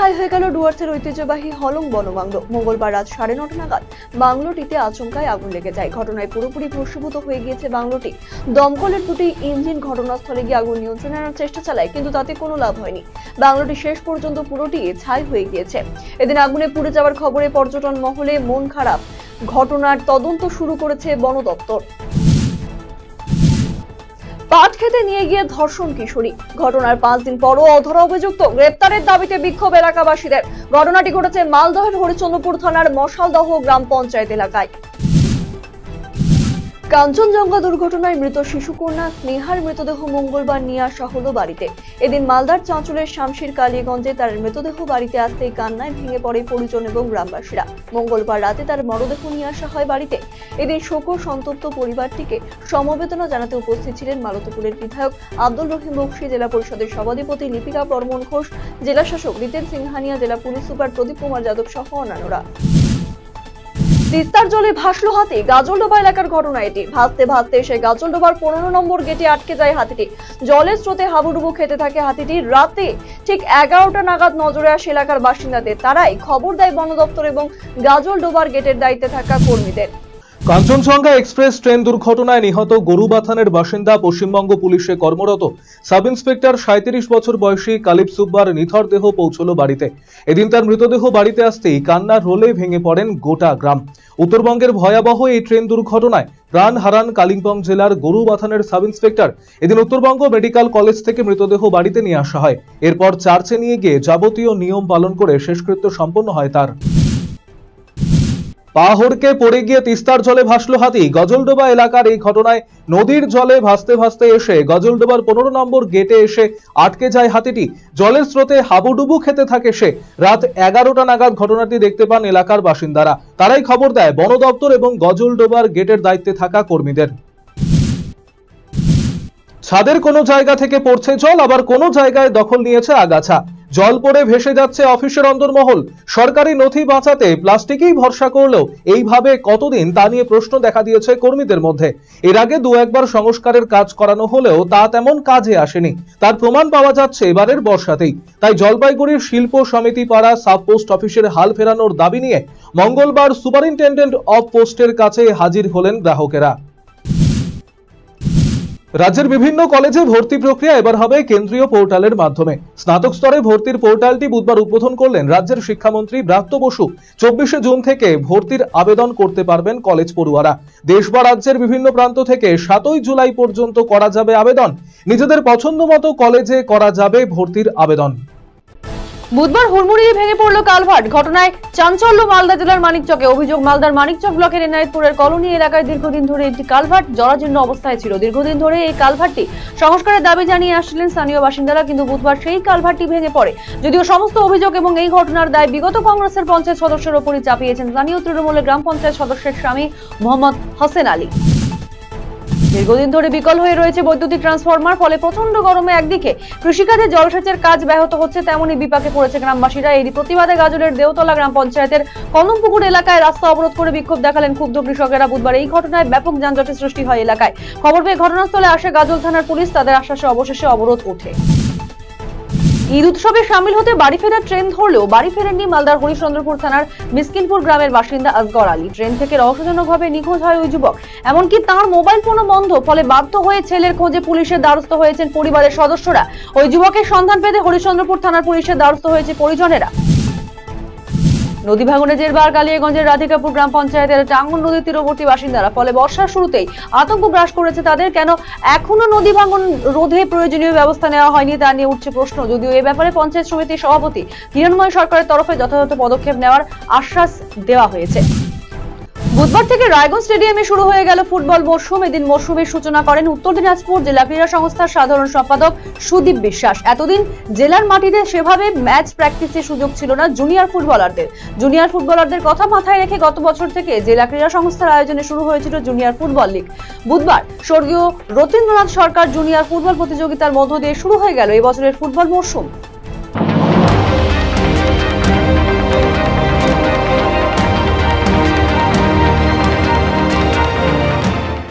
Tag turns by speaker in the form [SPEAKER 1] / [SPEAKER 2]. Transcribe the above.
[SPEAKER 1] ছাই হয়ে গেল ডুয়ার্সের ঐতিহ্যবাহী হলং বনবাংলো। মঙ্গলবার রাত 9:30 নাগাদ বাংলোটিতে আচমকায় আগুন লেগে যায়। ঘটনায় পুরোপুরি ভস্মীভূত হয়ে গিয়েছে বাংলোটি। দমকলের দুটি ইঞ্জিন ঘটনাস্থলে গিয়ে আগুন নিয়ন্ত্রণে আনার চেষ্টা চালায়, কিন্তু তাতে কোনো লাভ হয়নি। বাংলোটি শেষ পর্যন্ত পুরোটি ছাই হয়ে গিয়েছে। এদিন আগুনে পুড়ে যাওয়ার খবরে পর্যটন মহলে মন খারাপ। ঘটনার তদন্ত শুরু করেছে বন দপ্তর। পাট খেতে নিয়ে গিয়ে ধর্ষণ কিশোরী। ঘটনার 5 দিন পরও অধরা অভিযুক্ত গ্রেপ্তারের দাবিতে বিক্ষোভ এলাকাবাসীদের। ঘটনাটি ঘটেছে মালদহের হরিচন্দ্রপুর থানার মশালদহ গ্রাম পঞ্চায়েত এলাকায়। কাঞ্চনজঙ্ঘা দুর্ঘটনায় মৃত শিশুকন্যা স্নেহার মৃতদেহ মঙ্গলবার নিয়ে আসা হলো বাড়িতে। এদিন মালদার চাঁচলের শামশির কালীগঞ্জে তার মৃতদেহ বাড়িতে আসতেই কান্নায় ভেঙে পড়ে পরিজন এবং গ্রামবাসীরা। মঙ্গলবার রাতে তার মরদেহ নিয়ে আসা হয় বাড়িতে। এদিন শোক সন্তপ্ত পরিবারটিকে সমবেদনা জানাতে উপস্থিত ছিলেন মালতীপুরের বিধায়ক আব্দুল রহিম বক্সী, জেলা পরিষদের সভাধিপতি লিপিকা বর্মন ঘোষ, জেলা শাসক রিতেন সিংহানিয়া, জেলা পুলিশ সুপার প্রদীপ কুমার যাদব সহ অন্যান্যরা। তিস্তার জলে ভাসলো হাতি। গাজলডোবা এলাকার ঘটনা এটি। ভাসতে ভাসতে এসে গাজলডোবার 15 নম্বর গেটে আটকে যায় হাতিটি। জলের স্রোতে হাবুডুবু খেতে থাকে হাতিটি। রাতে ঠিক 11টা নাগাদ নজরে আসে এলাকার বাসিন্দাদের। তারাই খবর দেয় বন দপ্তর এবং গাজলডোবার গেটের দায়িত্বে থাকা কর্মীদের।
[SPEAKER 2] কাঞ্চনজঙ্ঘা এক্সপ্রেস ট্রেন দুর্ঘটনায় নিহত গরুবাথানের বাসিন্দা পশ্চিমবঙ্গ পুলিশে কর্মরত সাব ইন্সপেক্টর 37 বছর বয়সী কালিব সুব্বার নিথর দেহ পৌঁছল বাড়িতে। এদিন তার মৃতদেহ বাড়িতে আসতেই কান্নার রোলে ভেঙে পড়েন গোটা গ্রাম। উত্তরবঙ্গের ভয়াবহ এই ট্রেন দুর্ঘটনায় প্রাণ হারান কালিম্পং জেলার গরুবাথানের সাব ইন্সপেক্টর। এদিন উত্তরবঙ্গ মেডিকেল কলেজ থেকে মৃতদেহ বাড়িতে নিয়ে আসা হয়। এরপর চার্চে নিয়ে গিয়ে যাবতীয় নিয়ম পালন করে শেষকৃত্য সম্পন্ন হয় তার। পাহাড়কে পড়ে গিয়ে তিস্তার জলে ভাসলো হাতি। গজলডোবা এলাকার এই ঘটনায় নদীর জলে ভাসতে ভাসতে এসে গজলডোবার 15 নম্বর গেটে এসে আটকে যায় হাতিটি। জলের স্রোতে হাবুডুবু খেতে থাকে সে। রাত 11টা নাগাদ ঘটনাটি দেখতে পান এলাকার বাসিন্দারা। তারাই খবর দেয় বন দপ্তর এবং গজলডোবার গেটের দায়িত্বে থাকা কর্মীদের। ছাদের কোনো জায়গা থেকে পড়ছে জল, আবার কোনো জায়গায় দখল নিয়েছে আগাছা। জল পড়ে ভেসে যাচ্ছে অফিসের অন্দরমহল। সরকারি নথি বাঁচাতে প্লাস্টিকেই ভরসা করলেও এইভাবে কতদিন তা নিয়ে প্রশ্ন দেখা দিয়েছে কর্মীদের মধ্যে। এর আগে 2-1বার সংস্কারের কাজ করানো হলেও তা তেমন কাজে আসেনি। তার প্রমাণ পাওয়া যাচ্ছে এবারের বর্ষাতেই। তাই জলপাইগুড়ির শিল্প সমিতি পাড়া সাব পোস্ট অফিসের হাল ফেরানোর দাবি নিয়ে মঙ্গলবার সুপারিনটেন্ডেন্ট অফ পোস্টের কাছে হাজির হলেন গ্রাহকেরা। রাজ্যের বিভিন্ন কলেজে ভর্তি প্রক্রিয়া এবার হবে কেন্দ্রীয় পোর্টালের মাধ্যমে। স্নাতক স্তরে ভর্তির পোর্টালটি বুধবার উদ্বোধন করলেন রাজ্যের শিক্ষামন্ত্রী ব্রাত্য বসু। 24শে জুন থেকে ভর্তির আবেদন করতে পারবেন কলেজ পড়ুয়ারা। দেশ বা রাজ্যের বিভিন্ন প্রান্ত থেকে 7ই জুলাই পর্যন্ত করা যাবে আবেদন। নিজেদের পছন্দ মতো কলেজে করা যাবে ভর্তির আবেদন।
[SPEAKER 1] বুধবার হুড়মুড়িয়ে ভেঙে পড়ল কালভার্ট। ঘটনায় চাঞ্চল্য মালদা জেলার মানিকচকে। অভিযোগ, মালদার মানিকচক ব্লকের এনায়েতপুরের কলোনি এলাকায় দীর্ঘদিন ধরে একটি কালভার্ট জরাজীর্ণ অবস্থায় ছিল। দীর্ঘদিন ধরে এই কালভার্টটি সংস্কারের দাবি জানিয়ে আসছিলেন স্থানীয় বাসিন্দারা, কিন্তু বুধবার সেই কালভার্টটি ভেঙে পড়ে। যদিও সমস্ত অভিযোগ এবং এই ঘটনার দায় বিগত কংগ্রেসের পঞ্চায়েত সদস্যের ওপরই চাপিয়েছেন স্থানীয় তৃণমূলের গ্রাম পঞ্চায়েত সদস্যের স্বামী মোহাম্মদ হোসেন আলী। দীর্ঘদিন ধরে বিকল হয়ে রয়েছে বৈদ্যুতিক ট্রান্সফরমার। ফলে প্রচন্ড গরমে একদিকে কৃষিকাজে জলসেচের কাজ ব্যাহত হচ্ছে, তেমনি বিপাকে পড়েছে গ্রামবাসীরা। এরই প্রতিবাদে গাজলের দেওতলা গ্রাম পঞ্চায়েতের কদমপুকুর এলাকায় রাস্তা অবরোধ করে বিক্ষোভ দেখালেন ক্ষুব্ধ কৃষকেরা। বুধবার এই ঘটনায় ব্যাপক যানজটের সৃষ্টি হয় এলাকায়। খবর পেয়ে ঘটনাস্থলে আসে গাজল থানার পুলিশ। তাদের আশ্বাসে অবশেষে অবরোধ ওঠে। ঈদ উৎসবে সামিল হতে বাড়ি ফেরার ট্রেন ধরলেও বাড়ি ফেরেননি মালদার হরিচন্দ্রপুর থানার মিসকিনপুর গ্রামের বাসিন্দা আসগর আলী। ট্রেন থেকে রহস্যজনকভাবে নিখোঁজ হয় ওই যুবক। এমনকি তাঁর মোবাইল ফোনও বন্ধ। ফলে বাধ্য হয়ে ছেলের খোঁজে পুলিশের দ্বারস্থ হয়েছেন পরিবারের সদস্যরা। ওই যুবকের সন্ধান পেতে হরিচন্দ্রপুর থানার পুলিশের দ্বারস্থ হয়েছে পরিজনেরা। নদী ভাঙনে জেরবার কালিয়াগঞ্জের রাধিকাপুর গ্রাম পঞ্চায়েতের টাঙ্গন নদীর তীরবর্তী বাসিন্দারা। ফলে বর্ষার শুরুতেই আতঙ্ক গ্রাস করেছে তাদের। কেন এখনো নদী ভাঙন রোধে প্রয়োজনীয় ব্যবস্থা নেওয়া হয়নি তা নিয়ে উঠছে প্রশ্ন। যদিও এ ব্যাপারে পঞ্চায়েত সমিতির সভাপতি হিরণময় সরকারের তরফে যথাযথ পদক্ষেপ নেওয়ার আশ্বাস দেওয়া হয়েছে। বুধবার থেকে রায়গঞ্জ স্টেডিয়ামে শুরু হয়ে গেল ফুটবল মরশুম। এদিন মরশুমের সূচনা করেন উত্তর দিনাজপুর জেলা ক্রীড়া সংস্থার সাধারণ সম্পাদক সুদীপ বিশ্বাস। এতদিন জেলার মাটিতে সেভাবে ম্যাচ প্র্যাকটিসের সুযোগ ছিল না জুনিয়র ফুটবলারদের কথা মাথায় রেখে গত বছর থেকে জেলা ক্রীড়া সংস্থার আয়োজনে শুরু হয়েছিল জুনিয়র ফুটবল লিগ। বুধবার স্বর্গীয় রতীন্দ্রনাথ সরকার জুনিয়র ফুটবল প্রতিযোগিতার মধ্য দিয়ে শুরু হয়ে গেল এবছরের ফুটবল মরশুম।